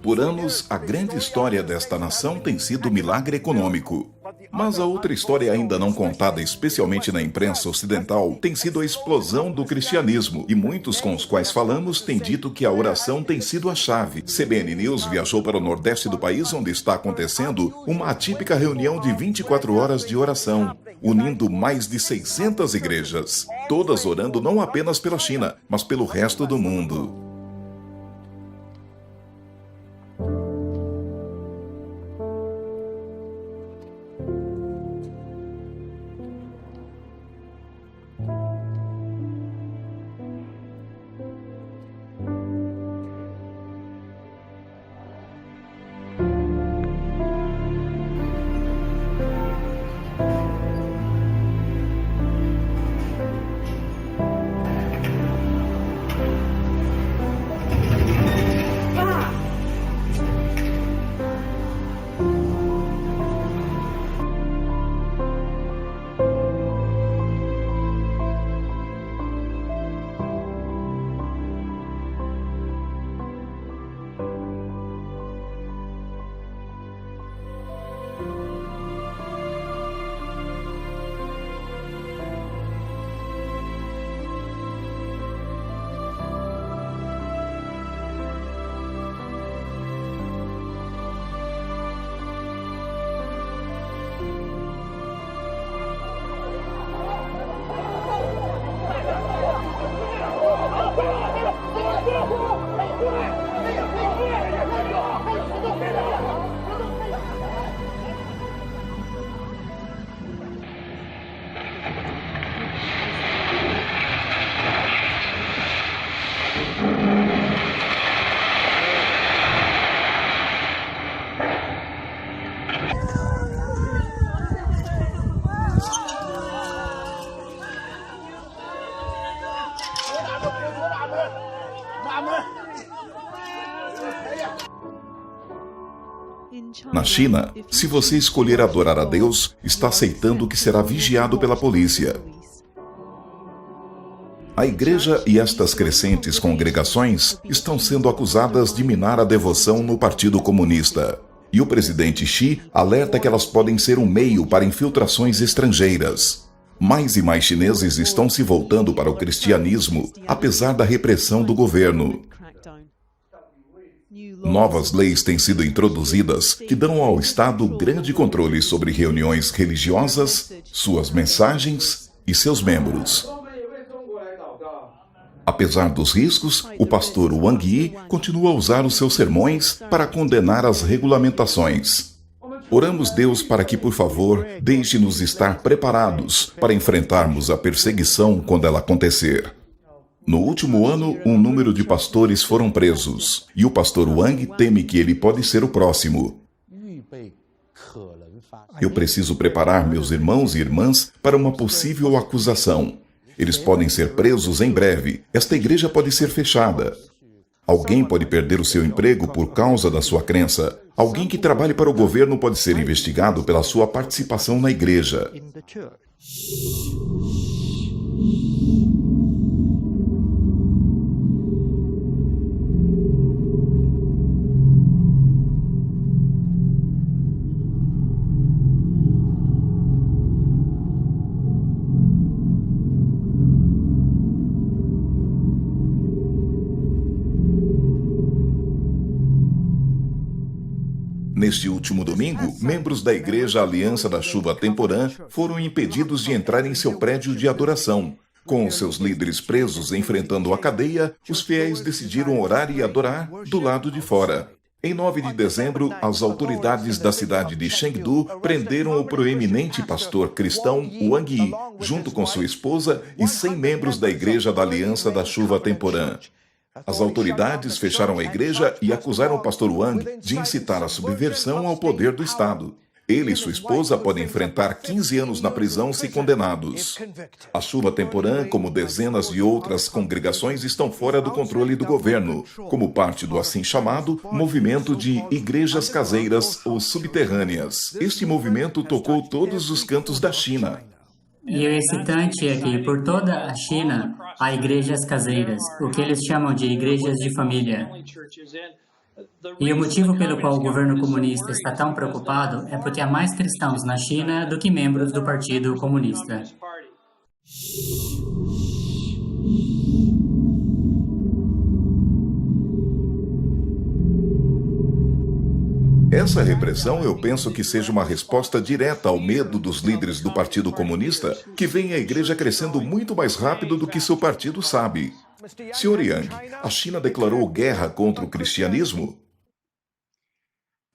Por anos, a grande história desta nação tem sido o milagre econômico. Mas a outra história ainda não contada, especialmente na imprensa ocidental, tem sido a explosão do cristianismo. E muitos com os quais falamos têm dito que a oração tem sido a chave. CBN News viajou para o nordeste do país, onde está acontecendo uma atípica reunião de 24 horas de oração, unindo mais de 600 igrejas, todas orando não apenas pela China, mas pelo resto do mundo. Na China, se você escolher adorar a Deus, está aceitando que será vigiado pela polícia. A igreja e estas crescentes congregações estão sendo acusadas de minar a devoção no Partido Comunista. E o presidente Xi alerta que elas podem ser um meio para infiltrações estrangeiras. Mais e mais chineses estão se voltando para o cristianismo, apesar da repressão do governo. Novas leis têm sido introduzidas que dão ao Estado grande controle sobre reuniões religiosas, suas mensagens e seus membros. Apesar dos riscos, o pastor Wang Yi continua a usar os seus sermões para condenar as regulamentações. Oramos Deus para que, por favor, deixe-nos estar preparados para enfrentarmos a perseguição quando ela acontecer. No último ano, um número de pastores foram presos, e o pastor Wang teme que ele pode ser o próximo. Eu preciso preparar meus irmãos e irmãs para uma possível acusação. Eles podem ser presos em breve. Esta igreja pode ser fechada. Alguém pode perder o seu emprego por causa da sua crença. Alguém que trabalhe para o governo pode ser investigado pela sua participação na igreja. Neste último domingo, membros da Igreja Aliança da Chuva Temporã foram impedidos de entrar em seu prédio de adoração. Com os seus líderes presos enfrentando a cadeia, os fiéis decidiram orar e adorar do lado de fora. Em 9 de dezembro, as autoridades da cidade de Chengdu prenderam o proeminente pastor cristão Wang Yi, junto com sua esposa e 100 membros da Igreja da Aliança da Chuva Temporã. As autoridades fecharam a igreja e acusaram o pastor Wang de incitar a subversão ao poder do Estado. Ele e sua esposa podem enfrentar 15 anos na prisão se condenados. A Chuva Temporã, como dezenas de outras congregações, estão fora do controle do governo, como parte do assim chamado movimento de igrejas caseiras ou subterrâneas. Este movimento tocou todos os cantos da China. E o excitante é que, por toda a China, há igrejas caseiras, o que eles chamam de igrejas de família. E o motivo pelo qual o governo comunista está tão preocupado é porque há mais cristãos na China do que membros do Partido Comunista. Essa repressão eu penso que seja uma resposta direta ao medo dos líderes do Partido Comunista, que veem a igreja crescendo muito mais rápido do que seu partido sabe. Sr. Yang, a China declarou guerra contra o cristianismo?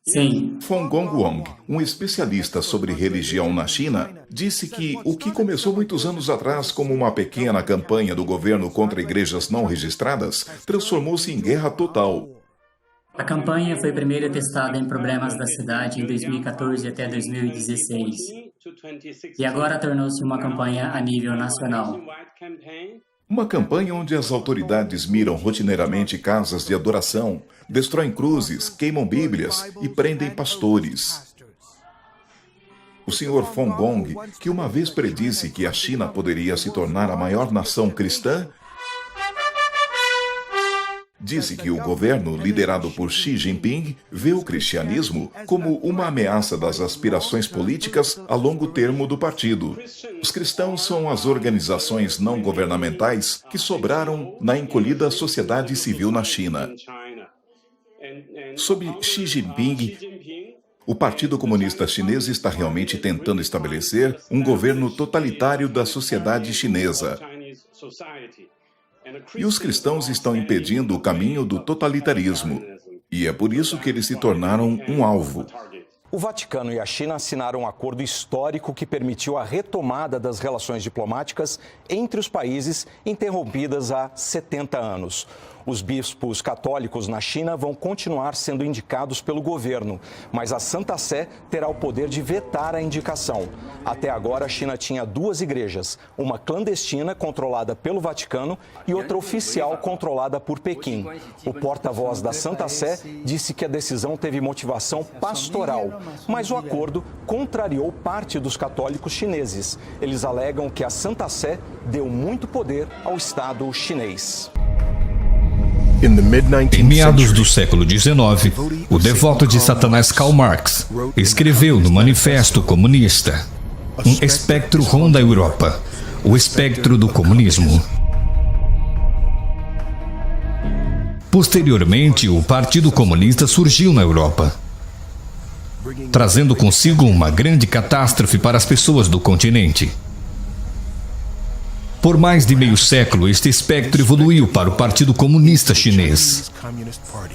Sim. Feng Gongwang, um especialista sobre religião na China, disse que o que começou muitos anos atrás como uma pequena campanha do governo contra igrejas não registradas transformou-se em guerra total. A campanha foi primeiro testada em problemas da cidade em 2014 até 2016. E agora tornou-se uma campanha a nível nacional. Uma campanha onde as autoridades miram rotineiramente casas de adoração, destroem cruzes, queimam bíblias e prendem pastores. O Sr. Feng Gong, que uma vez predisse que a China poderia se tornar a maior nação cristã, disse que o governo, liderado por Xi Jinping, vê o cristianismo como uma ameaça das aspirações políticas a longo termo do partido. Os cristãos são as organizações não governamentais que sobraram na encolhida sociedade civil na China. Sob Xi Jinping, o Partido Comunista Chinês está realmente tentando estabelecer um governo totalitário da sociedade chinesa. E os cristãos estão impedindo o caminho do totalitarismo. E é por isso que eles se tornaram um alvo. O Vaticano e a China assinaram um acordo histórico que permitiu a retomada das relações diplomáticas entre os países interrompidas há 70 anos. Os bispos católicos na China vão continuar sendo indicados pelo governo, mas a Santa Sé terá o poder de vetar a indicação. Até agora, a China tinha duas igrejas, uma clandestina controlada pelo Vaticano e outra oficial controlada por Pequim. O porta-voz da Santa Sé disse que a decisão teve motivação pastoral, mas o acordo contrariou parte dos católicos chineses. Eles alegam que a Santa Sé deu muito poder ao Estado chinês. Em meados do século XIX, o devoto de Satanás Karl Marx escreveu no Manifesto Comunista: um espectro ronda a Europa, o espectro do comunismo. Posteriormente, o Partido Comunista surgiu na Europa, trazendo consigo uma grande catástrofe para as pessoas do continente. Por mais de meio século, este espectro evoluiu para o Partido Comunista Chinês,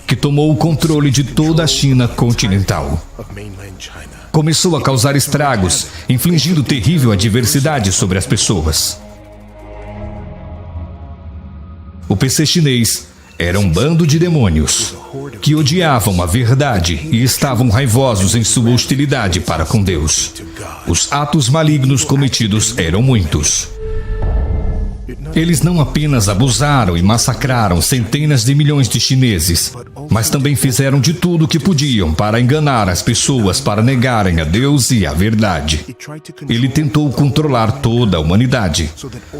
que tomou o controle de toda a China continental. Começou a causar estragos, infligindo terrível adversidade sobre as pessoas. O PC chinês era um bando de demônios que odiavam a verdade e estavam raivosos em sua hostilidade para com Deus. Os atos malignos cometidos eram muitos. Eles não apenas abusaram e massacraram centenas de milhões de chineses, mas também fizeram de tudo o que podiam para enganar as pessoas para negarem a Deus e a verdade. Ele tentou controlar toda a humanidade,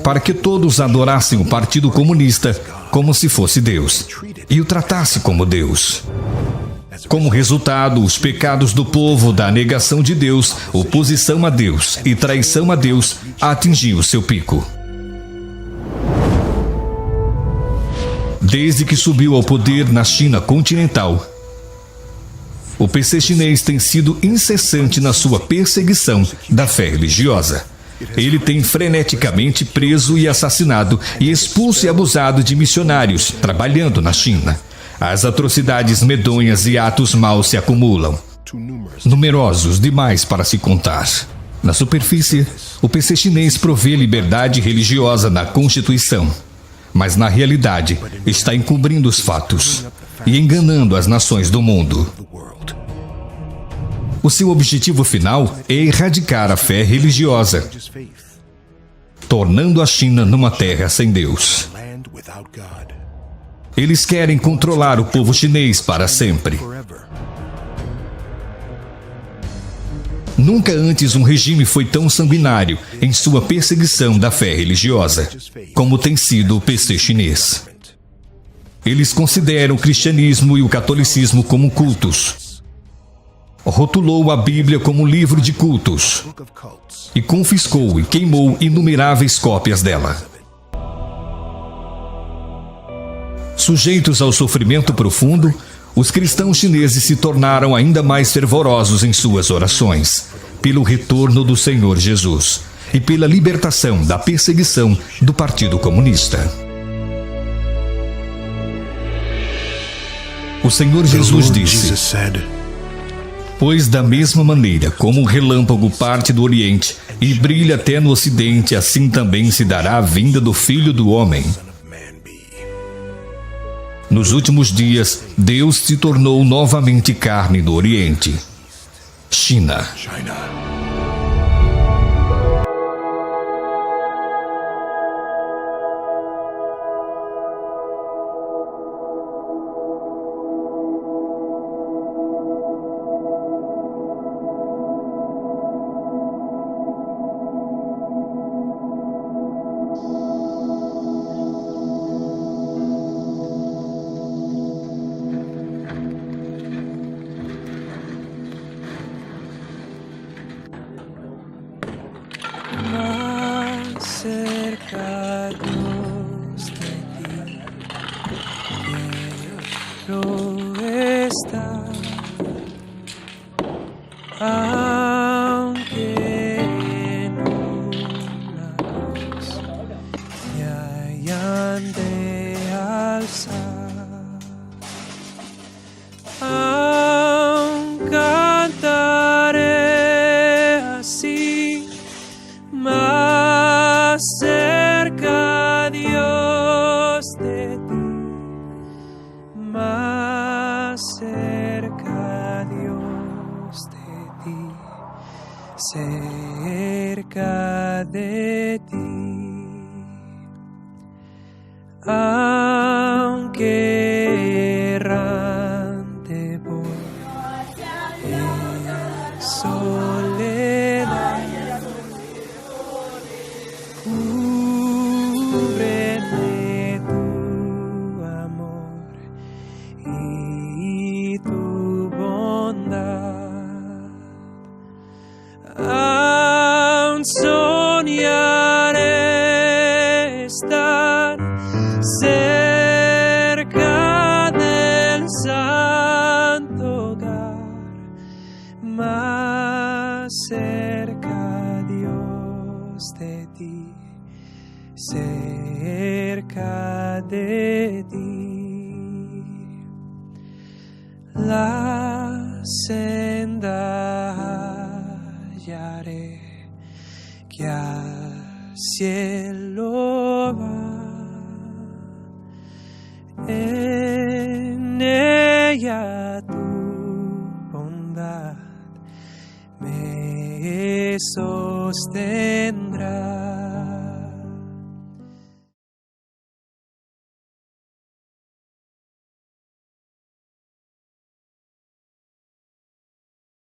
para que todos adorassem o Partido Comunista como se fosse Deus, e o tratasse como Deus. Como resultado, os pecados do povo da negação de Deus, oposição a Deus e traição a Deus atingiu seu pico. Desde que subiu ao poder na China continental, o PC chinês tem sido incessante na sua perseguição da fé religiosa. Ele tem freneticamente preso e assassinado e expulso e abusado de missionários trabalhando na China. As atrocidades medonhas e atos maus se acumulam, numerosos demais para se contar. Na superfície, o PC chinês provê liberdade religiosa na Constituição, mas na realidade está encobrindo os fatos e enganando as nações do mundo. O seu objetivo final é erradicar a fé religiosa, tornando a China numa terra sem Deus. Eles querem controlar o povo chinês para sempre. Nunca antes um regime foi tão sanguinário em sua perseguição da fé religiosa, como tem sido o PC chinês. Eles consideram o cristianismo e o catolicismo como cultos. Rotulou a Bíblia como livro de cultos e confiscou e queimou inumeráveis cópias dela. Sujeitos ao sofrimento profundo, os cristãos chineses se tornaram ainda mais fervorosos em suas orações, pelo retorno do Senhor Jesus e pela libertação da perseguição do Partido Comunista. O Senhor Jesus disse: pois da mesma maneira como o relâmpago parte do Oriente e brilha até no Ocidente, assim também se dará a vinda do Filho do Homem. Nos últimos dias, Deus se tornou novamente carne no Oriente. China. Cercados de ti, quiero estar, aunque en una cruz te hayan de alzar, aún cantaré así, más cerca, Dios, de ti, más cerca, Dios, de ti, cerca de ti, aunque errante voy en soledad. Cúbreme tu amor y tu bondad. Aún soñaré estar cerca del santo hogar, más cerca, Dios, de ti, cerca de ti. La senda hallaré que al cielo va, en ella tu bondad me sostendrá.